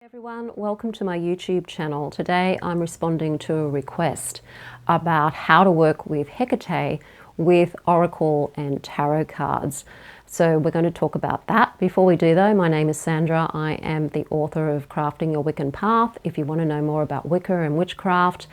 Everyone, welcome to my YouTube channel. Today I'm responding to a request about how to work with Hekate with Oracle and Tarot cards. So we're going to talk about that. Before we do though, my name is Sandra. I am the author of Crafting Your Wiccan Path. If you want to know more about Wicca and Witchcraft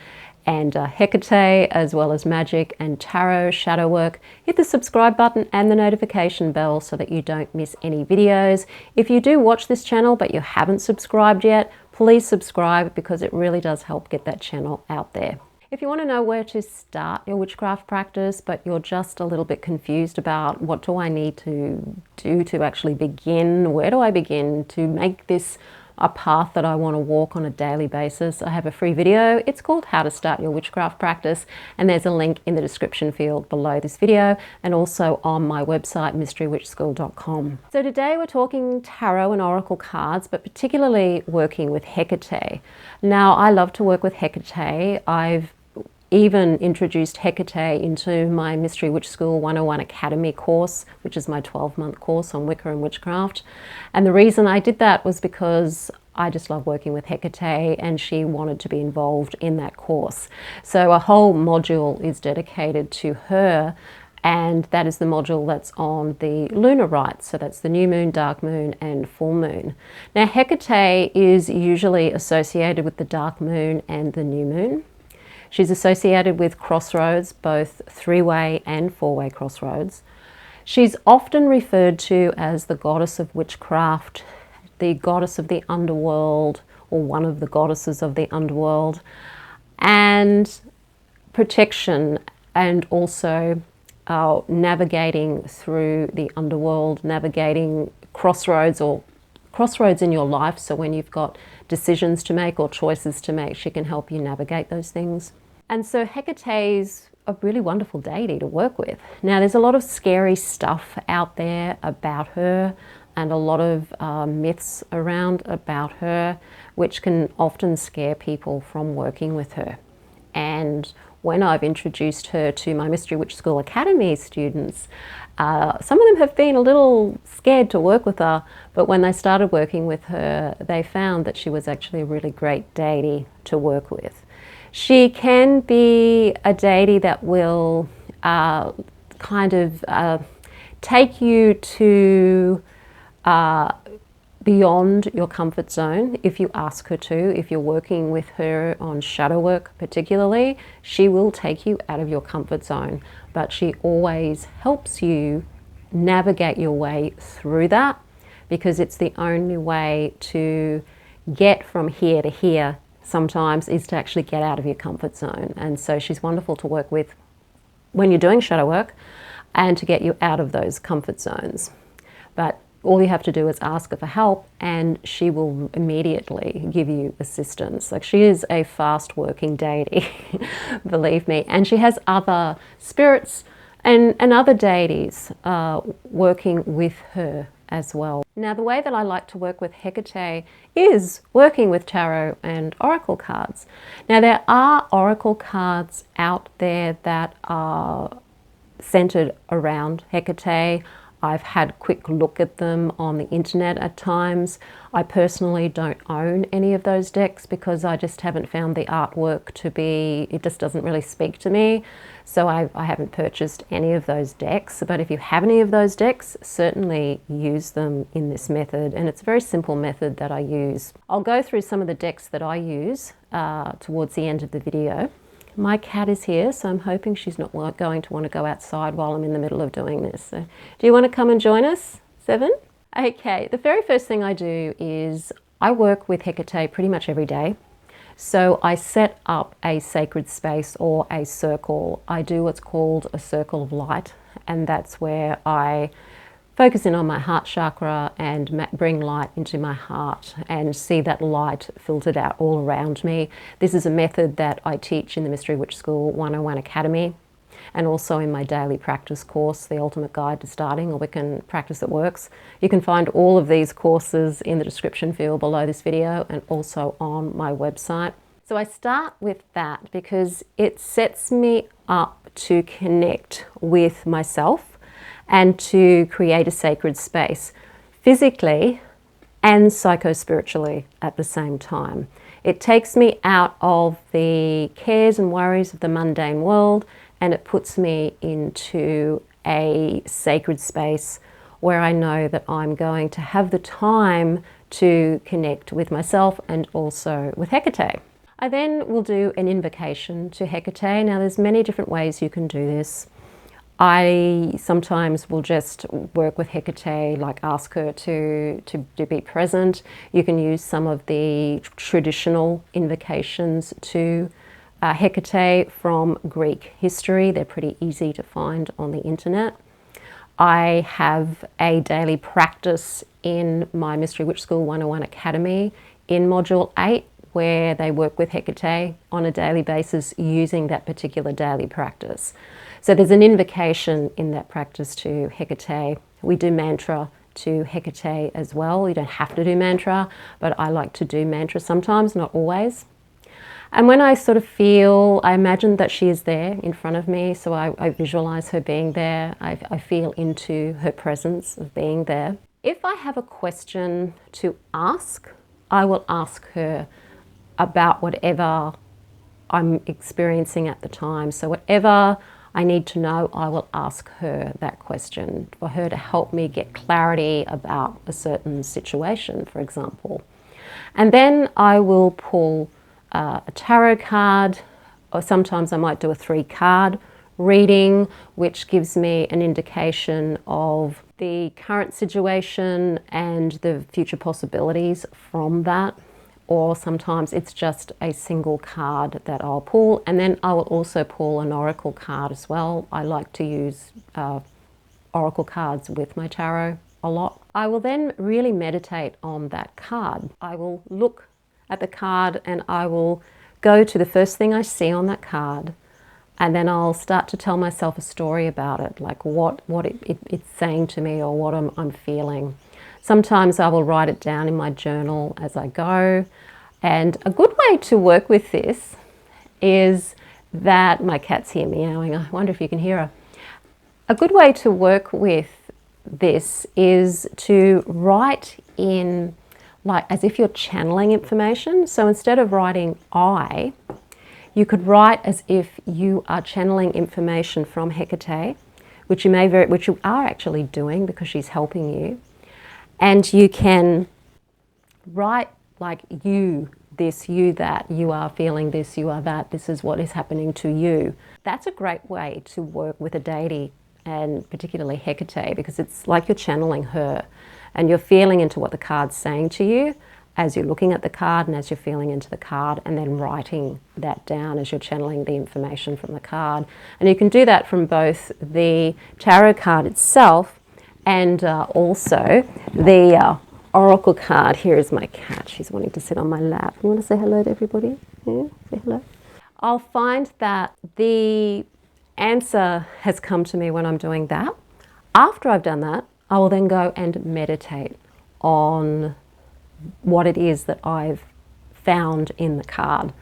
and Hekate, as well as Magick and Tarot, shadow work, hit the subscribe button and the notification bell so that you don't miss any videos. If you do watch this channel but you haven't subscribed yet, please subscribe because it really does help get that channel out there. If you want to know where to start your witchcraft practice, but you're just a little bit confused about what do I need to do to actually begin, where do I begin to make this a path that I want to walk on a daily basis, I have a free video. It's called How to Start Your Witchcraft Practice, and there's a link in the description field below this video and also on my website mysterywitchschool.com. So today we're talking tarot and oracle cards, but particularly working with Hekate. Now I love to work with Hekate. I've even introduced Hekate into my Mystery Witch School 101 Academy course, which is my 12-month course on Wicca and Witchcraft. And the reason I did that was because I just love working with Hekate and she wanted to be involved in that course. So a whole module is dedicated to her, and that is the module that's on the lunar rites. So that's the new moon, dark moon and full moon. Now Hekate is usually associated with the dark moon and the new moon. She's associated with crossroads, both three-way and four-way crossroads. She's often referred to as the goddess of witchcraft, the goddess of the underworld, or one of the goddesses of the underworld, and protection, and also navigating through the underworld, navigating crossroads or crossroads in your life. So when you've got decisions to make or choices to make, she can help you navigate those things. And so Hekate's a really wonderful deity to work with. Now there's a lot of scary stuff out there about her and a lot of myths around about her, which can often scare people from working with her. And when I've introduced her to my Mystery Witch School Academy students, some of them have been a little scared to work with her, but when they started working with her, they found that she was actually a really great deity to work with. She can be a deity that will kind of take you to beyond your comfort zone if you ask her to. If you're working with her on shadow work particularly, she will take you out of your comfort zone, but she always helps you navigate your way through that, because it's the only way to get from here to here sometimes is to actually get out of your comfort zone. And so she's wonderful to work with when you're doing shadow work and to get you out of those comfort zones. But all you have to do is ask her for help and she will immediately give you assistance. Like, she is a fast working deity, believe me. And she has other spirits and other deities working with her as well. Now the way that I like to work with Hekate is working with tarot and oracle cards. Now there are oracle cards out there that are centered around Hekate. I've had a quick look at them on the internet at times. I personally don't own any of those decks because I just haven't found the artwork to be, it just doesn't really speak to me. So I haven't purchased any of those decks. But if you have any of those decks, certainly use them in this method. And it's a very simple method that I use. I'll go through some of the decks that I use towards the end of the video. My cat is here, so I'm hoping she's not going to want to go outside while I'm in the middle of doing this. So, do you want to come and join us, Seven? Okay, the very first thing I do is I work with Hekate pretty much every day. So I set up a sacred space or a circle. I do what's called a circle of light, and that's where I focus in on my heart chakra and bring light into my heart and see that light filtered out all around me. This is a method that I teach in the Mystery Witch School 101 Academy and also in my daily practice course, The Ultimate Guide to Starting a Wiccan Practice That Works. You can find all of these courses in the description field below this video and also on my website. So I start with that because it sets me up to connect with myself and to create a sacred space physically and psycho-spiritually at the same time. It takes me out of the cares and worries of the mundane world, and it puts me into a sacred space where I know that I'm going to have the time to connect with myself and also with Hekate. I then will do an invocation to Hekate. Now there's many different ways you can do this. I sometimes will just work with Hekate, like ask her to be present. You can use some of the traditional invocations to Hekate from Greek history. They're pretty easy to find on the internet. I have a daily practice in my Mystery Witch School 101 Academy in Module 8, where they work with Hekate on a daily basis using that particular daily practice. So there's an invocation in that practice to Hekate. We do mantra to Hekate as well. You don't have to do mantra, but I like to do mantra sometimes, not always. And when I sort of feel, I imagine that she is there in front of me, so I visualize her being there. I feel into her presence of being there. If I have a question to ask, I will ask her about whatever I'm experiencing at the time. So whatever I need to know, I will ask her that question for her to help me get clarity about a certain situation, for example. And then I will pull a tarot card, or sometimes I might do a 3-card reading, which gives me an indication of the current situation and the future possibilities from that. Or sometimes it's just a single card that I'll pull, and then I will also pull an oracle card as well. I like to use oracle cards with my tarot a lot. I will then really meditate on that card. I will look at the card and I will go to the first thing I see on that card, and then I'll start to tell myself a story about it, like what it's saying to me or what I'm feeling. Sometimes I will write it down in my journal as I go. And a good way to work with this is that, my cat's here meowing, I wonder if you can hear her. A good way to work with this is to write in, like as if you're channeling information. So instead of writing I, you could write as if you are channeling information from Hekate, which you are actually doing because she's helping you. And you can write like you this, you that, you are feeling this, you are that, this is what is happening to you. That's a great way to work with a deity, and particularly Hekate, because it's like you're channeling her and you're feeling into what the card's saying to you as you're looking at the card and as you're feeling into the card, and then writing that down as you're channeling the information from the card. And you can do that from both the tarot card itself and also the oracle card. Here is my cat. She's wanting to sit on my lap. You want to say hello to everybody? Yeah, say hello. I'll find that the answer has come to me when I'm doing that. After I've done that, I will then go and meditate on what it is that I've found in the card,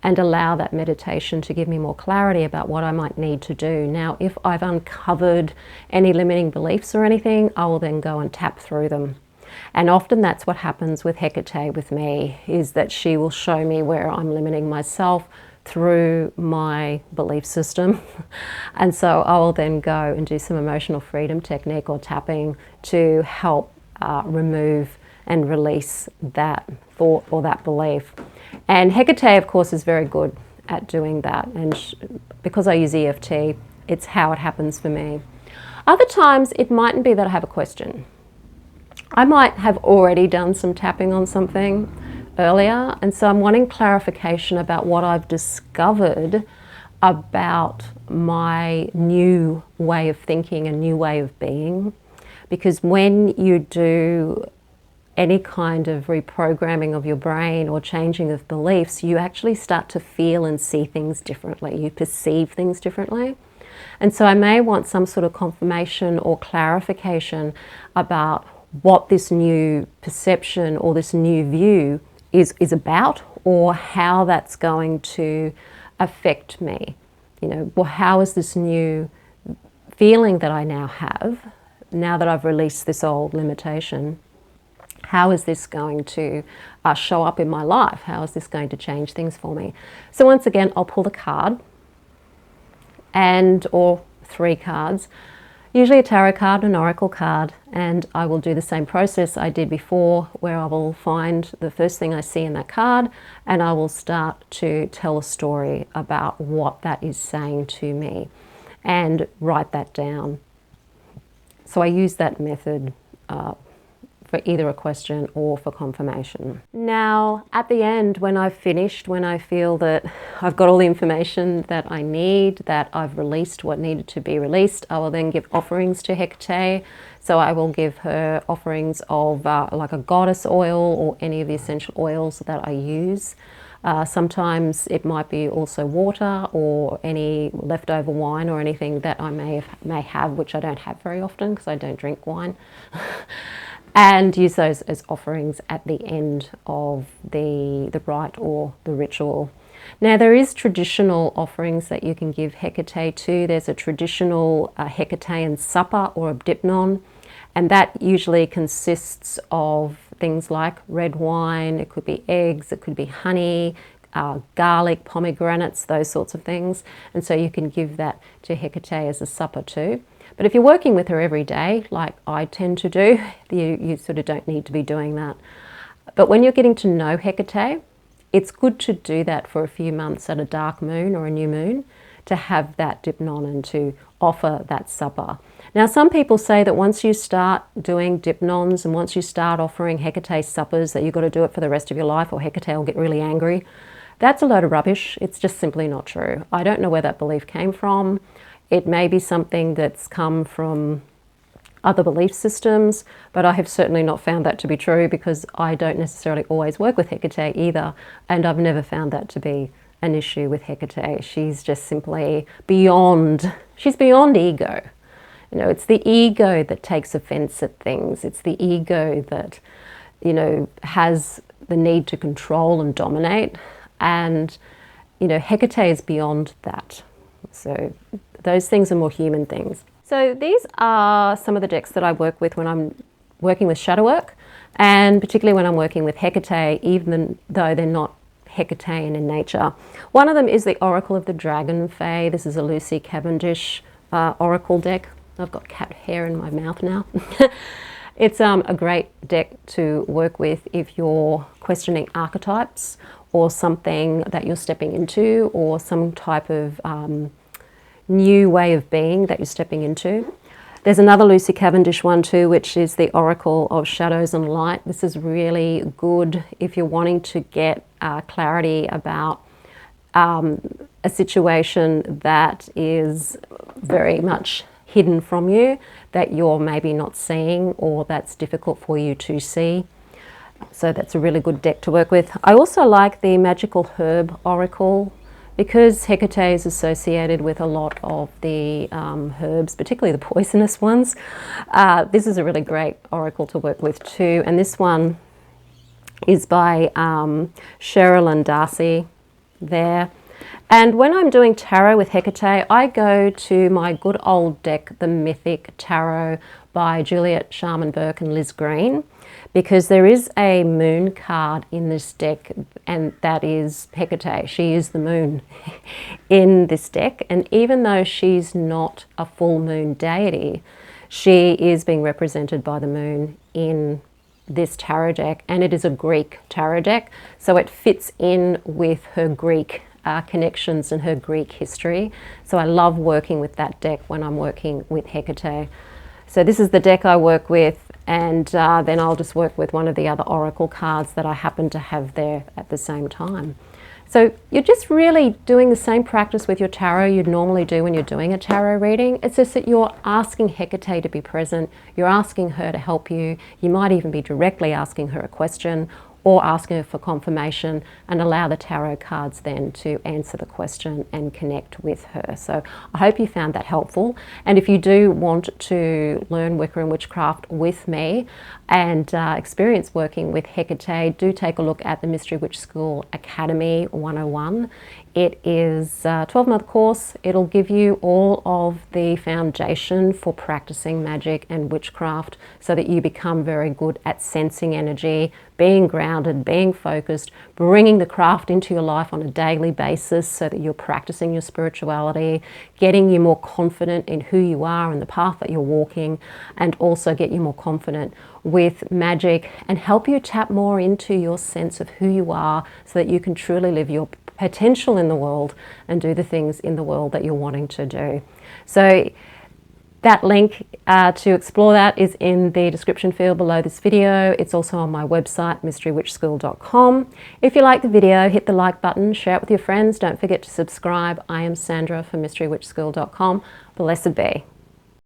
and allow that meditation to give me more clarity about what I might need to do. Now, if I've uncovered any limiting beliefs or anything, I will then go and tap through them. And often that's what happens with Hekate with me, is that she will show me where I'm limiting myself through my belief system. And so I will then go and do some emotional freedom technique or tapping to help remove and release that thought or that belief. And Hekate, of course, is very good at doing that. And because I use EFT, it's how it happens for me. Other times, it mightn't be that I have a question. I might have already done some tapping on something earlier, and so I'm wanting clarification about what I've discovered about my new way of thinking and new way of being. Because when you do any kind of reprogramming of your brain or changing of beliefs, you actually start to feel and see things differently. You perceive things differently. And so I may want some sort of confirmation or clarification about what this new perception or this new view is about, or how that's going to affect me. You know, well, how is this new feeling that I now have, now that I've released this old limitation, How is this going to show up in my life? How is this going to change things for me? So once again, I'll pull the card or 3 cards, usually a tarot card, an oracle card, and I will do the same process I did before, where I will find the first thing I see in that card and I will start to tell a story about what that is saying to me and write that down. So I use that method for either a question or for confirmation. Now, at the end, when I've finished, when I feel that I've got all the information that I need, that I've released what needed to be released, I will then give offerings to Hekate. So I will give her offerings of like a goddess oil or any of the essential oils that I use. Sometimes it might be also water or any leftover wine or anything that I may have, which I don't have very often because I don't drink wine. And use those as offerings at the end of the rite or the ritual. Now, there is traditional offerings that you can give Hekate to. There's a traditional Hecatean supper or a dipnon, and that usually consists of things like red wine, it could be eggs, it could be honey, garlic, pomegranates, those sorts of things. And so you can give that to Hekate as a supper too. But if you're working with her every day, like I tend to do, you sort of don't need to be doing that. But when you're getting to know Hekate, it's good to do that for a few months at a dark moon or a new moon, to have that dipnon and to offer that supper. Now, some people say that once you start doing dipnons and once you start offering Hekate suppers, that you've got to do it for the rest of your life or Hekate will get really angry. That's a load of rubbish. It's just simply not true. I don't know where that belief came from. It may be something that's come from other belief systems, but I have certainly not found that to be true because I don't necessarily always work with Hekate either, and I've never found that to be an issue with Hekate. She's just simply she's beyond ego. You know, it's the ego that takes offense at things. It's the ego that, you know, has the need to control and dominate, and, you know, Hekate is beyond that. So those things are more human things. So these are some of the decks that I work with when I'm working with shadow work, and particularly when I'm working with Hekate, even though they're not Hecatean in nature. One of them is the Oracle of the Dragon Fae. This is a Lucy Cavendish Oracle deck. I've got cat hair in my mouth now. It's a great deck to work with if you're questioning archetypes or something that you're stepping into, or some type of new way of being that you're stepping into. There's another Lucy Cavendish one too, which is the Oracle of Shadows and Light. This is really good if you're wanting to get clarity about a situation that is very much hidden from you, that you're maybe not seeing, or that's difficult for you to see. So that's a really good deck to work with. I also like the Magical Herb Oracle, because Hekate is associated with a lot of the herbs, particularly the poisonous ones. This is a really great oracle to work with too. And this one is by Cheryl and Darcy there. And when I'm doing tarot with Hekate, I go to my good old deck, the Mythic Tarot by Juliet Sharman Burke and Liz Green, because there is a moon card in this deck, and that is Hekate. She is the moon in this deck, and even though she's not a full moon deity, she is being represented by the moon in this tarot deck, and it is a Greek tarot deck, so it fits in with her Greek connections and her Greek history. So I love working with that deck when I'm working with Hekate. So this is the deck I work with, and then I'll just work with one of the other oracle cards that I happen to have there at the same time. So you're just really doing the same practice with your tarot you'd normally do when you're doing a tarot reading. It's just that you're asking Hekate to be present, you're asking her to help you, you might even be directly asking her a question or asking her for confirmation, and allow the tarot cards then to answer the question and connect with her. So I hope you found that helpful. And if you do want to learn Wicca and Witchcraft with me and experience working with Hekate, do take a look at the Mystery Witch School Academy 101. It is a 12-month course. It'll give you all of the foundation for practicing magic and witchcraft so that you become very good at sensing energy, being grounded, being focused, bringing the craft into your life on a daily basis so that you're practicing your spirituality, getting you more confident in who you are and the path that you're walking, and also get you more confident with magic and help you tap more into your sense of who you are so that you can truly live your potential in the world and do the things in the world that you're wanting to do. So that link to explore that is in the description field below this video. It's also on my website, mysterywitchschool.com. If you like the video, hit the like button, share it with your friends. Don't forget to subscribe. I am Sandra from mysterywitchschool.com. Blessed be.